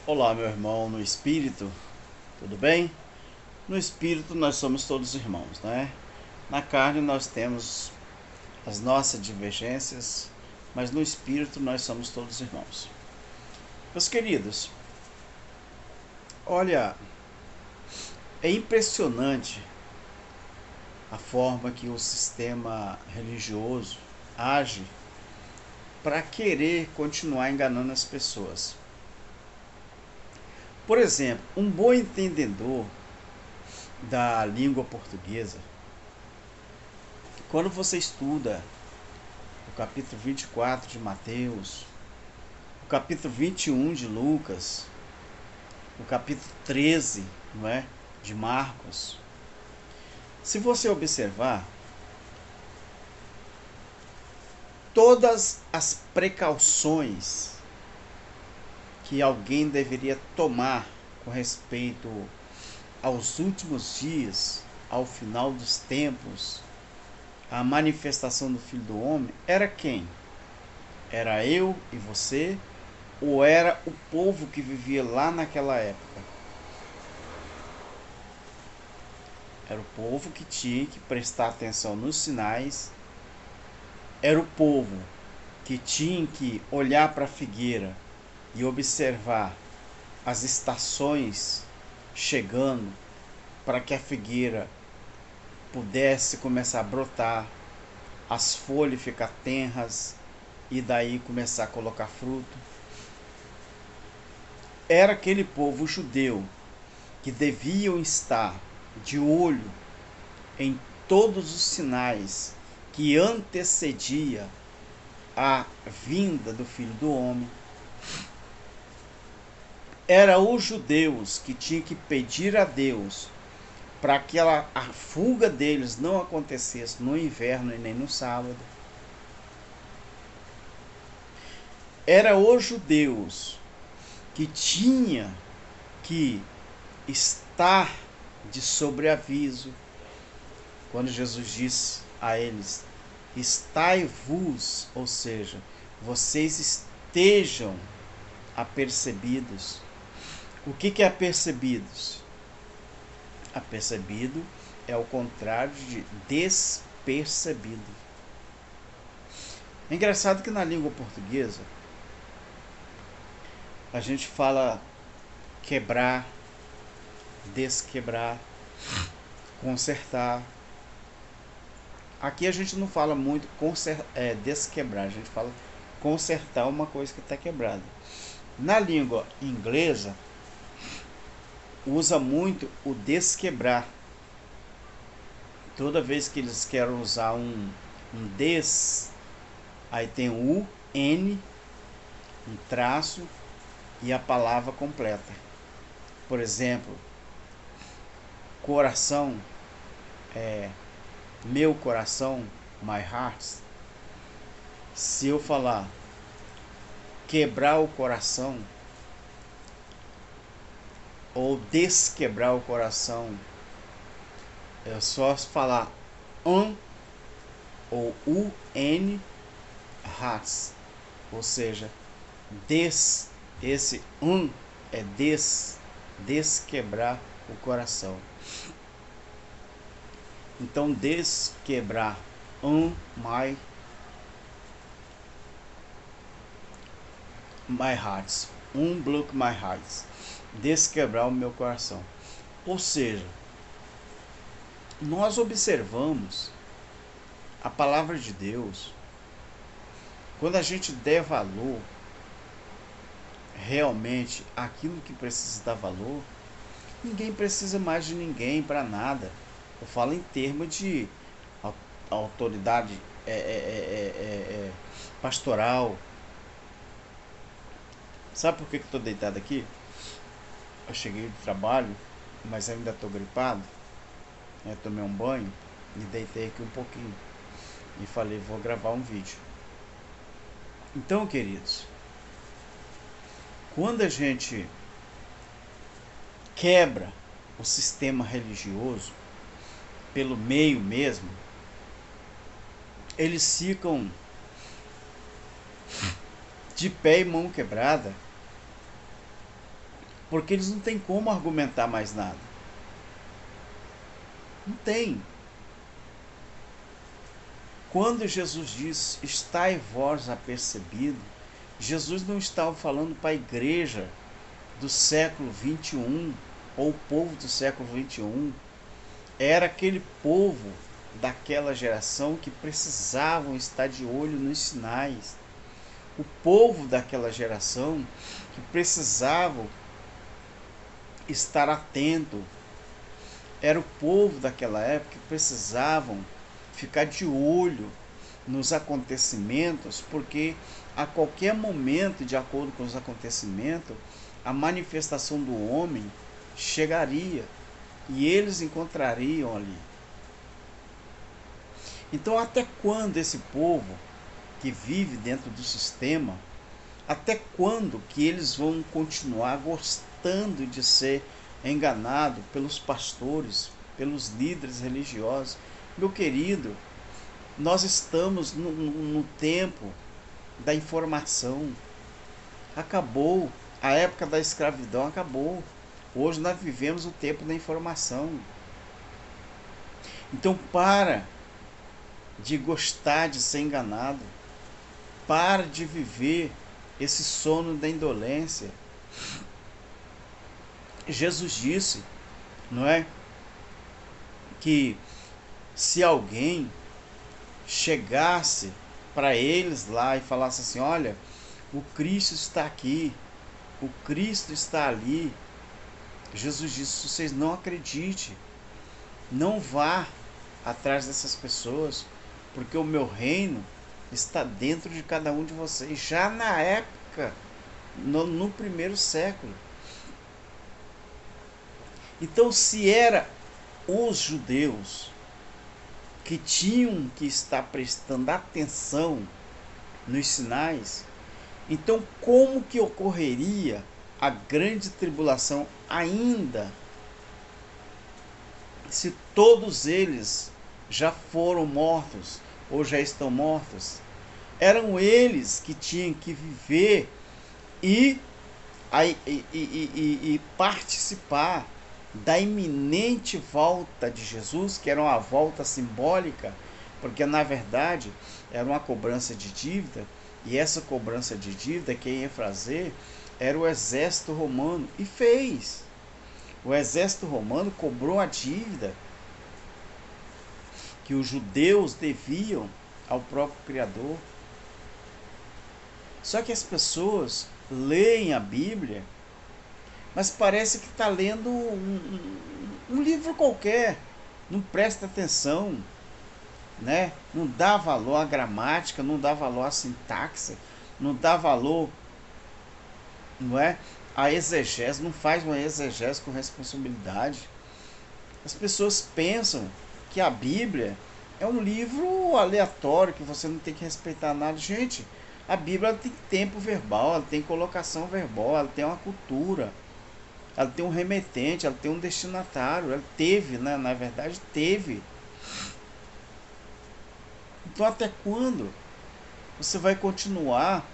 Olá, meu irmão, no espírito, tudo bem? No espírito nós somos todos irmãos, né? Na carne nós temos as nossas divergências, mas no espírito nós somos todos irmãos. Meus queridos, olha, é impressionante a forma que o sistema religioso age para querer continuar enganando as pessoas. Por exemplo, um bom entendedor da língua portuguesa, quando você estuda o capítulo 24 de Mateus, o capítulo 21 de Lucas, o capítulo 13, não é, de Marcos. Se você observar, todas as precauções que alguém deveria tomar com respeito aos últimos dias, ao final dos tempos, a manifestação do Filho do Homem, era quem? Era eu e você, ou era o povo que vivia lá naquela época? Era o povo que tinha que prestar atenção nos sinais, era o povo que tinha que olhar para a figueira e observar as estações chegando para que a figueira pudesse começar a brotar, as folhas ficar tenras e daí começar a colocar fruto. Era aquele povo judeu que deviam estar de olho em todos os sinais que antecedia a vinda do Filho do Homem. Era os judeus que tinham que pedir a Deus para que a fuga deles não acontecesse no inverno e nem no sábado. Era os judeus que tinha que estar de sobreaviso quando Jesus disse a eles: estai-vos, ou seja, vocês estejam apercebidos. O que é apercebidos? Apercebido é o contrário de despercebido. É engraçado que na língua portuguesa a gente fala quebrar, desquebrar, consertar. Aqui a gente não fala muito desquebrar, a gente fala consertar uma coisa que está quebrada. Na língua inglesa, usa muito o desquebrar. Toda vez que eles querem usar um des, aí tem o U, N, um traço e a palavra completa. Por exemplo, coração é meu coração, my heart. Se eu falar quebrar o coração ou desquebrar o coração, é só falar ou un, hearts, ou seja, esse é desquebrar o coração. Então, desquebrar my heart, block my heart, desquebrar o meu coração. Ou seja, nós observamos a palavra de Deus, quando a gente der valor realmente aquilo que precisa dar valor, ninguém precisa mais de ninguém para nada. Eu falo em termos de autoridade pastoral. Sabe por que estou deitado aqui? Eu cheguei do trabalho, mas ainda estou gripado. Tomei um banho e deitei aqui um pouquinho. E falei, vou gravar um vídeo. Então, queridos, quando a gente quebra o sistema religioso pelo meio mesmo, eles ficam de pé e mão quebrada, porque eles não têm como argumentar mais nada. Não tem. Quando Jesus diz, estai vós apercebido, Jesus não estava falando para a igreja do século 21, ou o povo do século 21. Era aquele povo daquela geração que precisavam estar de olho nos sinais. O povo daquela geração que precisavam estar atento. Era o povo daquela época que precisavam ficar de olho nos acontecimentos, porque a qualquer momento, de acordo com os acontecimentos, a manifestação do homem chegaria e eles encontrariam ali. Então, até quando esse povo que vive dentro do sistema, até quando que eles vão continuar gostando de ser enganado pelos pastores, pelos líderes religiosos? Meu querido, nós estamos no tempo da informação. Acabou. A época da escravidão acabou. Hoje nós vivemos o tempo da informação. Então para de gostar de ser enganado. Para de viver esse sono da indolência. Jesus disse, não é? Que se alguém chegasse para eles lá e falasse assim, olha, o Cristo está aqui, o Cristo está ali. Jesus disse, vocês não acreditem, não vá atrás dessas pessoas, porque o meu reino está dentro de cada um de vocês, já na época, no primeiro século. Então, se era os judeus que tinham que estar prestando atenção nos sinais, então como que ocorreria a grande tribulação ainda se todos eles já foram mortos ou já estão mortos? Eram eles que tinham que viver e participar da iminente volta de Jesus, que era uma volta simbólica, porque na verdade era uma cobrança de dívida, e essa cobrança de dívida quem ia fazer era o exército romano, e fez. O exército romano cobrou a dívida que os judeus deviam ao próprio Criador. Só que as pessoas leem a Bíblia, mas parece que está lendo um livro qualquer, não presta atenção, né? Não dá valor à gramática, não dá valor à sintaxe, não dá valor, não é? A exegese, não faz uma exegese com responsabilidade. As pessoas pensam que a Bíblia é um livro aleatório, que você não tem que respeitar nada. Gente, a Bíblia ela tem tempo verbal, ela tem colocação verbal, ela tem uma cultura, ela tem um remetente, ela tem um destinatário, ela teve, né? Na verdade teve. Então até quando você vai continuar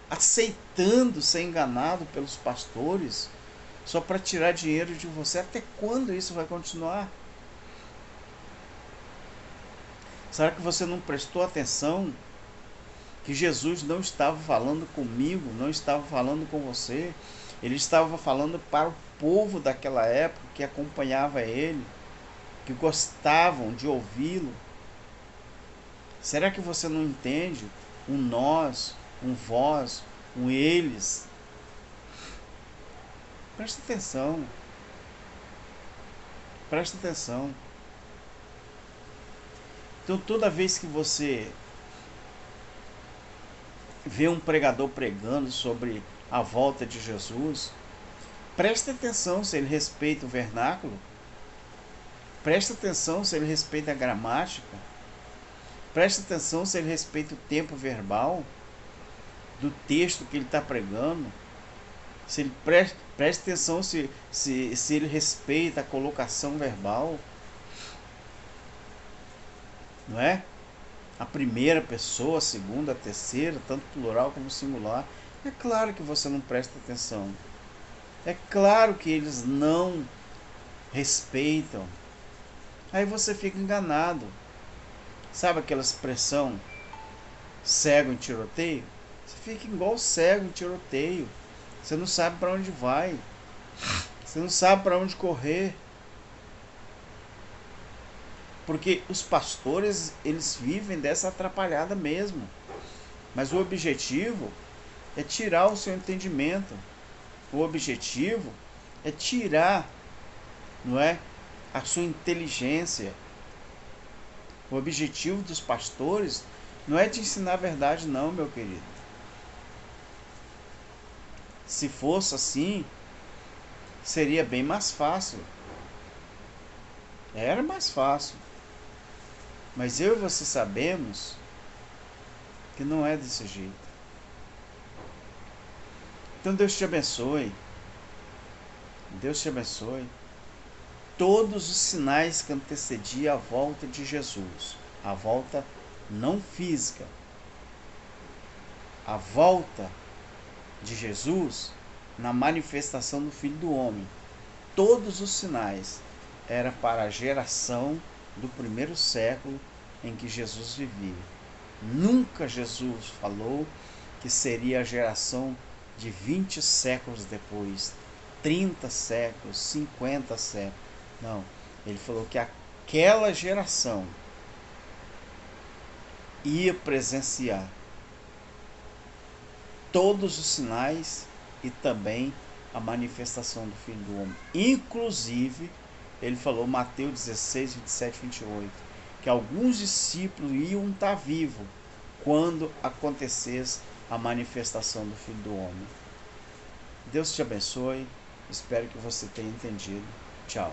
aceitando ser enganado pelos pastores só para tirar dinheiro de você? Até quando isso vai continuar? Será que você não prestou atenção que Jesus não estava falando comigo, não estava falando com você? Ele estava falando para o povo daquela época que acompanhava ele, que gostavam de ouvi-lo. Será que você não entende um nós, um vós, um eles? Presta atenção. Presta atenção. Então toda vez que você vê um pregador pregando sobre a volta de Jesus, presta atenção se ele respeita o vernáculo, presta atenção se ele respeita a gramática, presta atenção se ele respeita o tempo verbal do texto que ele está pregando, se ele presta atenção se ele respeita a colocação verbal, não é? A primeira pessoa, a segunda, a terceira, tanto plural como singular. É claro que você não presta atenção. É claro que eles não respeitam. Aí você fica enganado. Sabe aquela expressão cego em tiroteio? Você fica igual cego em tiroteio. Você não sabe para onde vai. Você não sabe para onde correr. Porque os pastores, eles vivem dessa atrapalhada mesmo. Mas o objetivo é tirar o seu entendimento. O objetivo é tirar, não é, a sua inteligência. O objetivo dos pastores não é te ensinar a verdade, não, meu querido. Se fosse assim, seria bem mais fácil. Era mais fácil. Mas eu e você sabemos que não é desse jeito. Então Deus te abençoe. Deus te abençoe. Todos os sinais que antecediam a volta de Jesus, a volta não física, a volta de Jesus na manifestação do Filho do Homem, todos os sinais era para a geração do primeiro século em que Jesus vivia. Nunca Jesus falou que seria a geração de 20 séculos depois, 30 séculos, 50 séculos. Não, ele falou que aquela geração ia presenciar todos os sinais e também a manifestação do Filho do Homem. Inclusive, ele falou, Mateus 16, 27, 28, que alguns discípulos iam estar vivos quando acontecesse a manifestação do Filho do Homem. Deus te abençoe, espero que você tenha entendido. Tchau.